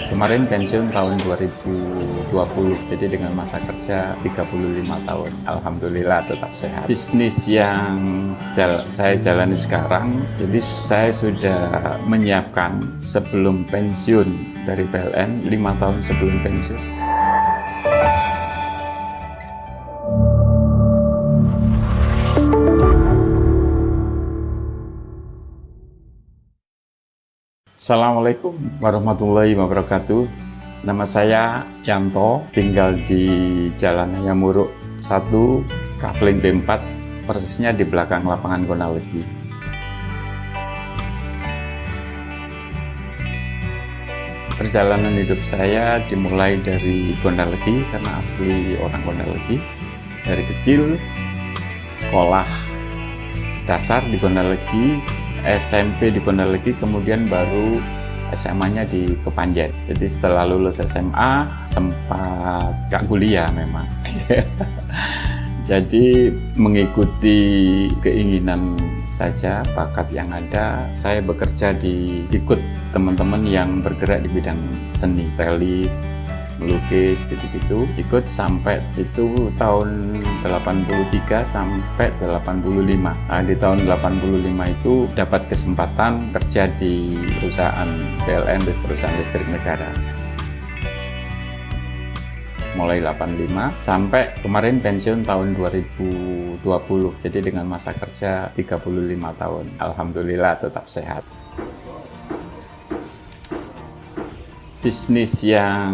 Kemarin pensiun tahun 2020, jadi dengan masa kerja 35 tahun. Alhamdulillah tetap sehat. Bisnis yang saya jalani sekarang, jadi saya sudah menyiapkan sebelum pensiun dari PLN, 5 tahun sebelum pensiun. Assalamualaikum warahmatullahi wabarakatuh. Nama saya Yanto, tinggal di Jalan Hayamuruk 1, Kapling B4, persisnya di belakang lapangan Gonalegi. Perjalanan hidup saya dimulai dari Gonalegi karena asli orang Gonalegi. Dari kecil sekolah dasar di Gonalegi, SMP di Gonalegi, kemudian baru SMA-nya di Kepanjen. Jadi setelah lulus SMA sempat gak kuliah memang. Jadi mengikuti keinginan saja, bakat yang ada, saya bekerja ikut teman-teman yang bergerak di bidang seni, teli, melukis, gitu-gitu. Ikut sampai itu tahun 83 sampai 85. Nah, di tahun 85 itu dapat kesempatan kerja di perusahaan PLN, perusahaan listrik negara. Mulai 85 sampai kemarin pensiun tahun 2020. Jadi dengan masa kerja 35 tahun. Alhamdulillah tetap sehat. Bisnis yang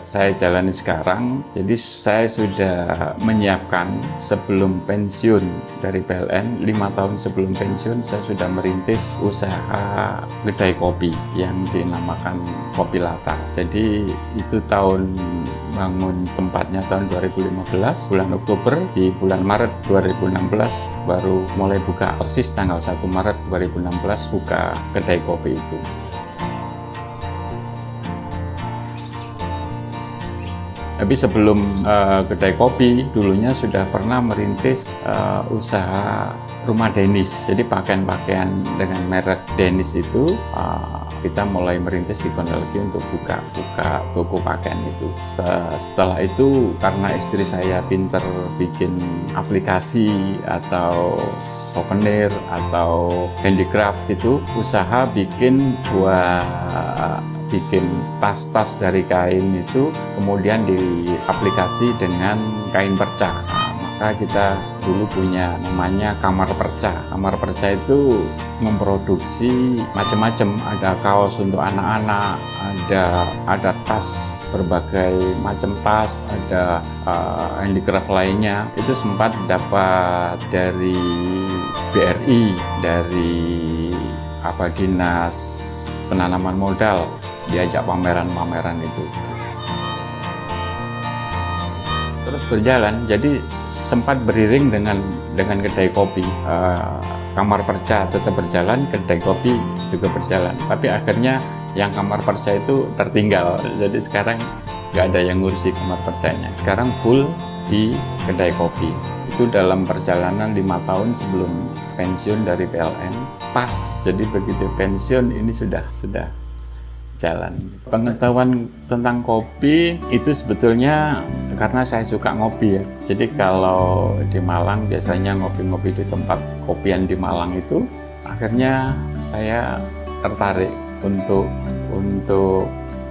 saya jalani sekarang, jadi saya sudah menyiapkan sebelum pensiun dari PLN, 5 tahun sebelum pensiun saya sudah merintis usaha kedai kopi yang dinamakan Kopi Latar. Jadi itu tahun bangun tempatnya tahun 2015, bulan Oktober, di bulan Maret 2016 baru mulai buka, persis tanggal 1 Maret 2016 buka kedai kopi itu. Tapi sebelum kedai kopi, dulunya sudah pernah merintis usaha rumah Denis. Jadi pakaian-pakaian dengan merek Denis itu kita mulai merintis di Gonalegi untuk buka toko pakaian itu. Setelah itu karena istri saya pinter bikin aplikasi atau souvenir atau handicraft itu, usaha bikin tas-tas dari kain itu kemudian diaplikasi dengan kain perca. Nah, maka kita dulu punya namanya Kamar Perca. Kamar Perca itu memproduksi macam-macam, ada kaos untuk anak-anak, ada tas, berbagai macam tas, ada handicraft lainnya. Itu sempat dapat dari BRI, dari Dinas Penanaman Modal, diajak pameran-pameran itu. Terus berjalan, jadi sempat beriring dengan kedai kopi. Kamar Perca tetap berjalan, kedai kopi juga berjalan. Tapi akhirnya yang Kamar Perca itu tertinggal. Jadi sekarang nggak ada yang ngurusi Kamar Percanya. Sekarang full di kedai kopi. Itu dalam perjalanan 5 tahun sebelum pensiun dari PLN. Pas, jadi begitu pensiun ini sudah jalan. Pengetahuan tentang kopi itu sebetulnya karena saya suka ngopi ya. Jadi kalau di Malang biasanya ngopi-ngopi di tempat kopian di Malang itu, akhirnya saya tertarik untuk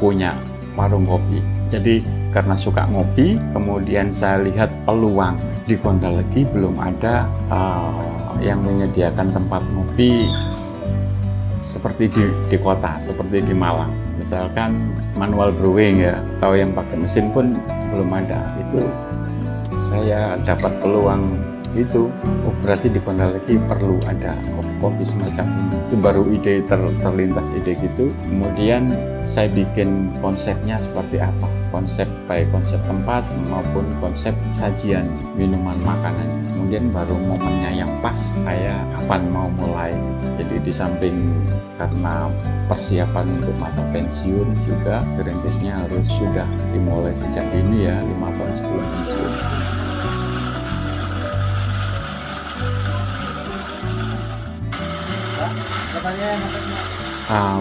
punya warung kopi. Jadi karena suka ngopi, kemudian saya lihat peluang di Gonalegi belum ada yang menyediakan tempat ngopi seperti di kota, seperti di Malang. Misalkan manual brewing ya, atau yang pakai mesin pun belum ada. Itu saya dapat peluang itu. Oh, berarti di Gonalegi perlu ada kopi semacam ini. Itu baru ide terlintas ide gitu. Kemudian saya bikin konsepnya seperti apa. Baik konsep tempat maupun konsep sajian minuman makanan. Kemudian baru momennya yang pas saya kapan mau mulai. Jadi di samping karena persiapan untuk masa pensiun juga, perintisnya harus sudah dimulai sejak ini ya, 5 tahun sebelum pensiun.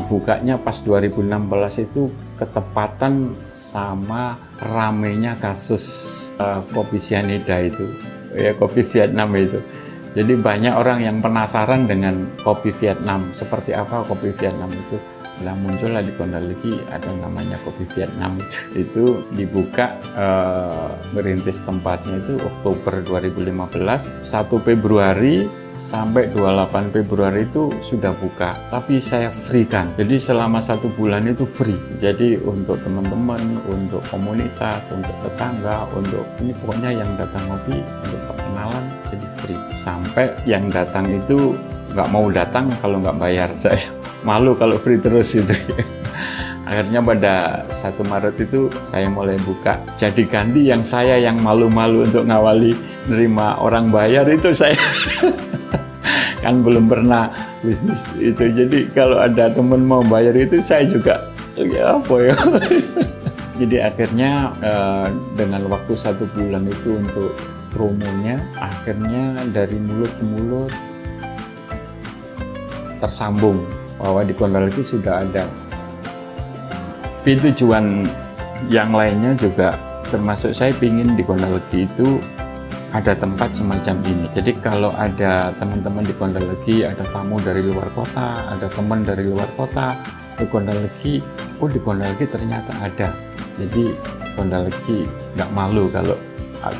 bukanya pas 2016 itu ketepatan sama ramenya kasus kopi cyanida itu, ya kopi Vietnam itu. Jadi banyak orang yang penasaran dengan kopi Vietnam, seperti apa kopi Vietnam itu. Lah muncullah di Kondaleki ada namanya kopi Vietnam itu dibuka, merintis tempatnya itu Oktober 2015, 1 Februari sampai 28 Februari itu sudah buka, tapi saya free kan, jadi selama 1 bulan itu free. Jadi untuk teman-teman, untuk komunitas, untuk tetangga, untuk ini pokoknya yang datang ngopi untuk perkenalan jadi free. Sampai yang datang itu nggak mau datang kalau nggak bayar, saya malu kalau free terus itu. Akhirnya pada 1 Maret itu saya mulai buka, jadi ganti yang saya yang malu-malu untuk ngawali nerima orang bayar itu saya. Kan belum pernah bisnis itu, jadi kalau ada teman mau bayar itu saya juga ya apa ya. Jadi akhirnya dengan waktu 1 bulan itu untuk promonya, akhirnya dari mulut ke mulut tersambung bahwa di Kondaleki sudah ada. Tujuan yang lainnya juga termasuk saya ingin di Kondaleki itu ada tempat semacam ini. Jadi kalau ada teman-teman di Kondaleki, ada tamu dari luar kota, ada teman dari luar kota di Kondaleki, oh di Kondaleki ternyata ada. Jadi Kondaleki nggak malu kalau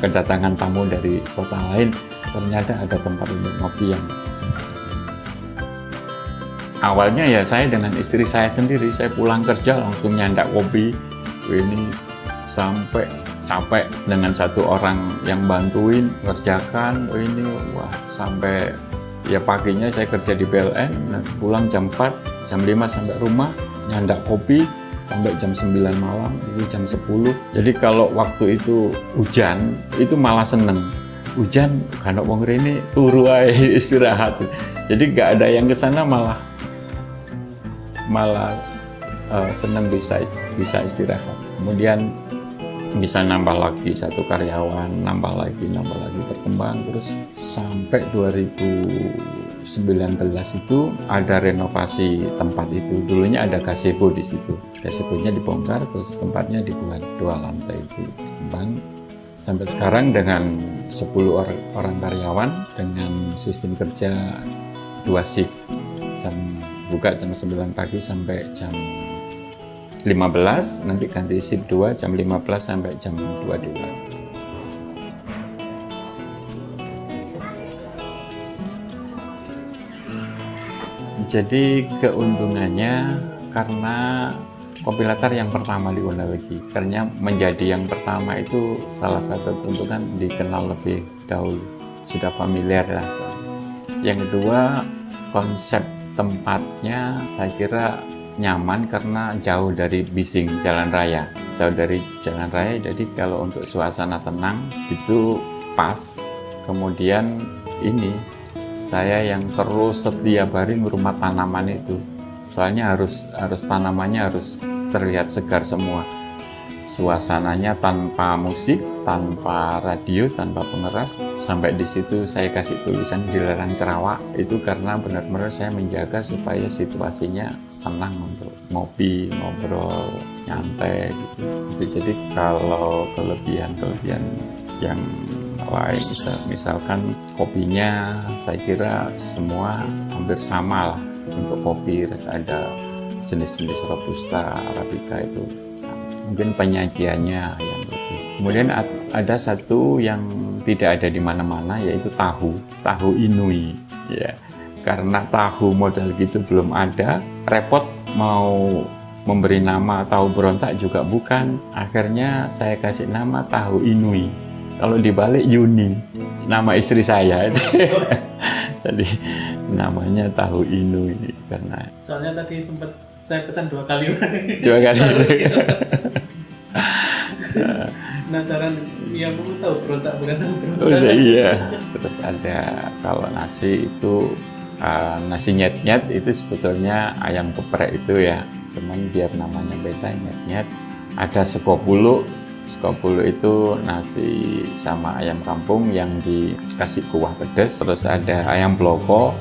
kedatangan tamu dari kota lain, ternyata ada tempat untuk ngopi yang semacam ini. Awalnya ya saya dengan istri saya sendiri, saya pulang kerja langsung nyandak kopi ini sampai capek dengan 1 orang yang bantuin ngerjakan ini, wah sampai ya paginya saya kerja di PLN, pulang jam 4, jam 5 sampai rumah nyandak kopi sampai jam 9 malam, itu jam 10. Jadi kalau waktu itu hujan itu malah seneng, hujan karena wong rene turu ae istirahat. Jadi nggak ada yang kesana, malah seneng bisa istirahat. Kemudian bisa nambah lagi 1 karyawan, nambah lagi berkembang terus sampai 2019 itu ada renovasi tempat itu. Dulunya ada gazebo di situ, gazebonya dibongkar terus tempatnya dibuat 2 lantai itu berkembang sampai sekarang dengan 10 orang karyawan dengan sistem kerja 2 shift, buka jam 9 pagi sampai jam 15, nanti ganti shift 2 jam 15 sampai jam 22. Jadi keuntungannya karena kopi latar yang pertama di Kondaleki, karena menjadi yang pertama itu salah satu keuntungan dikenal lebih dahulu, sudah familiar lah. Yang kedua, konsep tempatnya saya kira nyaman karena jauh dari bising jalan raya, jadi kalau untuk suasana tenang itu pas. Kemudian ini saya yang terus setiap hari ngurmat tanaman itu, soalnya harus tanamannya harus terlihat segar semua, suasananya tanpa musik, tanpa radio, tanpa pengeras. Sampai di situ saya kasih tulisan dilarang cerawak, itu karena benar-benar saya menjaga supaya situasinya tenang untuk ngopi, ngobrol, nyantai gitu. Jadi kalau kelebihan yang lain, misalkan kopinya saya kira semua hampir sama lah untuk kopi, ada jenis-jenis robusta, arabica itu mungkin penyajiannya yang lebih. Kemudian ada satu yang tidak ada di mana-mana, yaitu tahu inui ya. Karena tahu model gitu belum ada, repot mau memberi nama tahu berontak juga bukan. Akhirnya saya kasih nama tahu inui. Kalau dibalik Yuni, nama istri saya. Jadi namanya tahu inui karena. Soalnya tadi sempat saya pesan 2 kali. 2 kali. Penasaran, ya mau tahu berontak bukan tahu berontak. Oh, iya. Terus ada kalau nasi itu nasi nyet-nyet itu sebetulnya ayam geprek itu ya, cuman biar namanya beda, nyet-nyet. Ada sekopulu itu nasi sama ayam kampung yang dikasih kuah pedas. Terus ada ayam bloko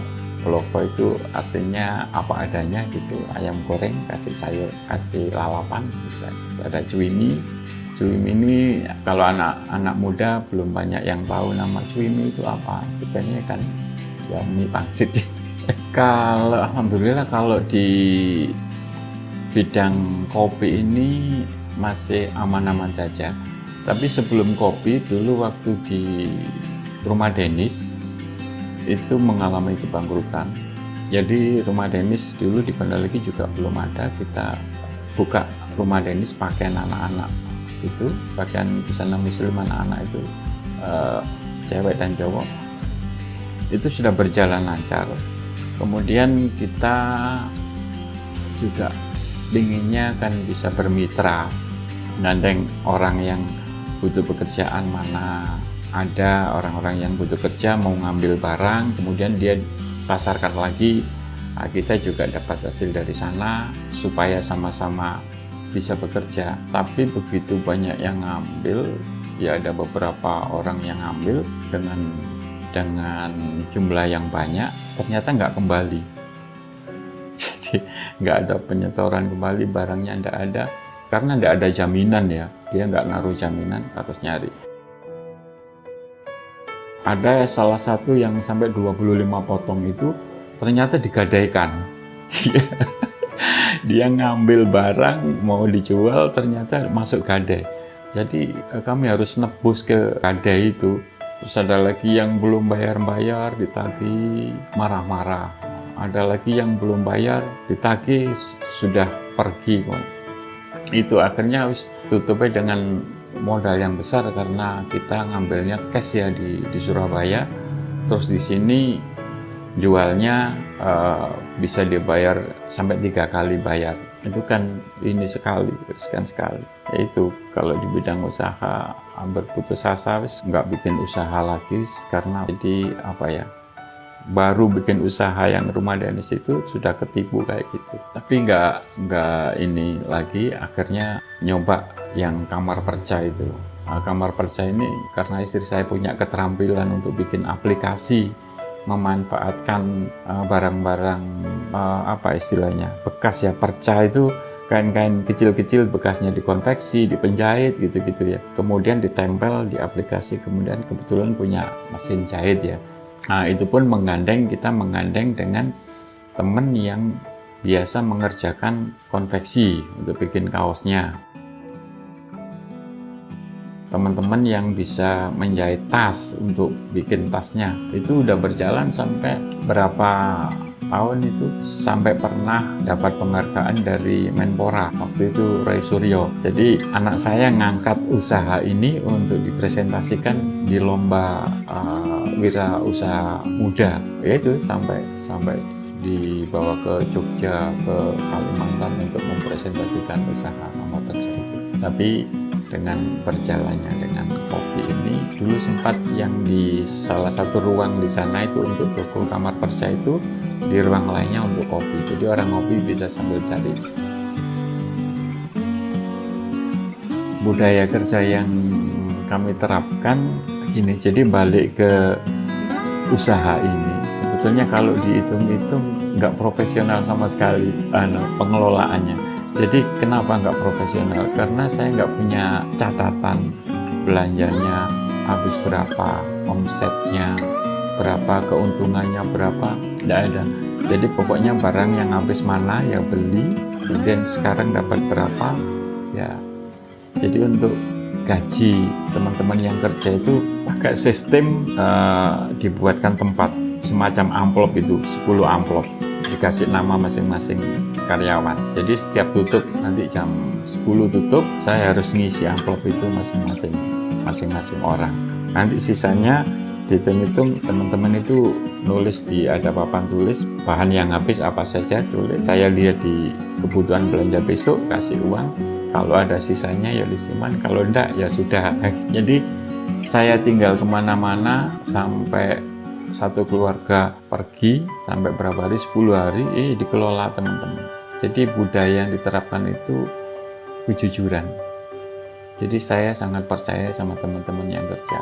loko itu artinya apa adanya gitu, ayam goreng kasih sayur, kasih lalapan. Terus ada cuimi. Cuimi ini kalau anak muda belum banyak yang tahu nama cuimi itu apa. Sebenarnya kan ya mie pangsit. Kalau alhamdulillah kalau di bidang kopi ini masih aman-aman saja. Tapi sebelum kopi dulu waktu di Rumah Denis itu mengalami kebangkrutan. Jadi Rumah Denis dulu di Banda Legi juga belum ada. Kita buka Rumah Denis pakaian anak-anak itu, pakaian busana muslim anak-anak itu, cewek dan cowok. Itu sudah berjalan lancar. Kemudian kita juga inginnya kan bisa bermitra, gandeng orang yang butuh pekerjaan, mana ada orang-orang yang butuh kerja mau ngambil barang, kemudian dia pasarkan lagi. Nah, kita juga dapat hasil dari sana supaya sama-sama bisa bekerja. Tapi begitu banyak yang ngambil, ya ada beberapa orang yang ngambil dengan jumlah yang banyak, ternyata nggak kembali. Jadi nggak ada penyetoran kembali, barangnya nggak ada. Karena nggak ada jaminan ya, dia nggak naruh jaminan, harus nyari. Ada salah satu yang sampai 25 potong itu ternyata digadaikan. Dia ngambil barang mau dijual, ternyata masuk gadai. Jadi kami harus nebus ke gadai itu. Terus ada lagi yang belum bayar-bayar, ditagih, marah-marah. Ada lagi yang belum bayar, ditagih, sudah pergi. Itu akhirnya harus tutupnya dengan modal yang besar karena kita ngambilnya cash ya di Surabaya. Terus di sini jualnya bisa dibayar sampai 3 kali bayar. Itu kan ini sekali, riskan sekali. Yaitu kalau di bidang usaha berputus asa, nggak bikin usaha lagi karena jadi apa ya, baru bikin usaha yang Rumah Denis itu sudah ketipu kayak gitu. Tapi nggak ini lagi, akhirnya nyoba yang kamar perca itu. Nah, kamar perca ini karena istri saya punya keterampilan untuk bikin aplikasi, memanfaatkan barang-barang apa istilahnya, bekas ya, perca itu kain-kain kecil-kecil bekasnya dikonveksi, dipenjahit gitu-gitu ya. Kemudian ditempel di aplikasi, kemudian kebetulan punya mesin jahit ya. Nah, itu pun kita menggandeng dengan teman yang biasa mengerjakan konveksi untuk bikin kaosnya. Teman-teman yang bisa menjahit tas untuk bikin tasnya. Itu udah berjalan sampai berapa tahun itu, sampai pernah dapat penghargaan dari Menpora, waktu itu Ray Suryo. Jadi anak saya ngangkat usaha ini untuk dipresentasikan di lomba wira usaha muda, yaitu sampai dibawa ke Jogja, ke Kalimantan untuk mempresentasikan usaha kamar perca itu. Tapi dengan berjalannya dengan kopi ini, dulu sempat yang di salah satu ruang di sana itu untuk toko kamar perca itu, di ruang lainnya untuk kopi. Jadi orang kopi bisa sambil cari. Budaya kerja yang kami terapkan gini, jadi balik ke usaha ini, sebetulnya kalau dihitung-hitung nggak profesional sama sekali pengelolaannya. Jadi kenapa nggak profesional? Karena saya nggak punya catatan belanjanya habis berapa, omsetnya berapa, keuntungannya berapa, nggak ada. Jadi pokoknya barang yang habis mana ya beli, kemudian sekarang dapat berapa ya. Jadi untuk gaji teman-teman yang kerja itu pakai sistem dibuatkan tempat semacam amplop itu, 10 amplop, dikasih nama masing-masing karyawan. Jadi setiap tutup, nanti jam 10 tutup, saya harus ngisi amplop itu masing-masing orang. Nanti sisanya dihitung-hitung, teman-teman itu nulis ada papan tulis bahan yang habis apa saja, tulis. Saya lihat di kebutuhan belanja besok, kasih uang. Kalau ada sisanya ya disimpan, kalau enggak ya sudah. Jadi saya tinggal kemana-mana sampai satu keluarga pergi, sampai berapa hari, 10 hari, dikelola teman-teman. Jadi budaya yang diterapkan itu kejujuran. Jadi saya sangat percaya sama teman-teman yang kerja.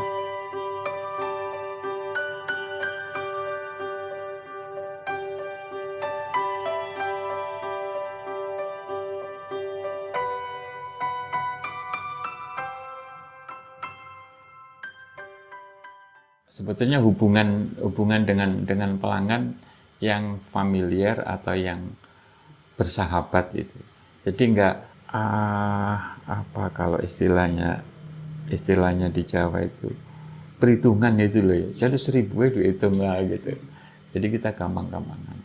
sebetulnya hubungan dengan pelanggan yang familiar atau yang bersahabat itu. Jadi nggak apa kalau istilahnya di Jawa itu perhitungan itu loh ya. Jadi 1.000 itu dihitung lah gitu. Jadi kita gampang-gampangan.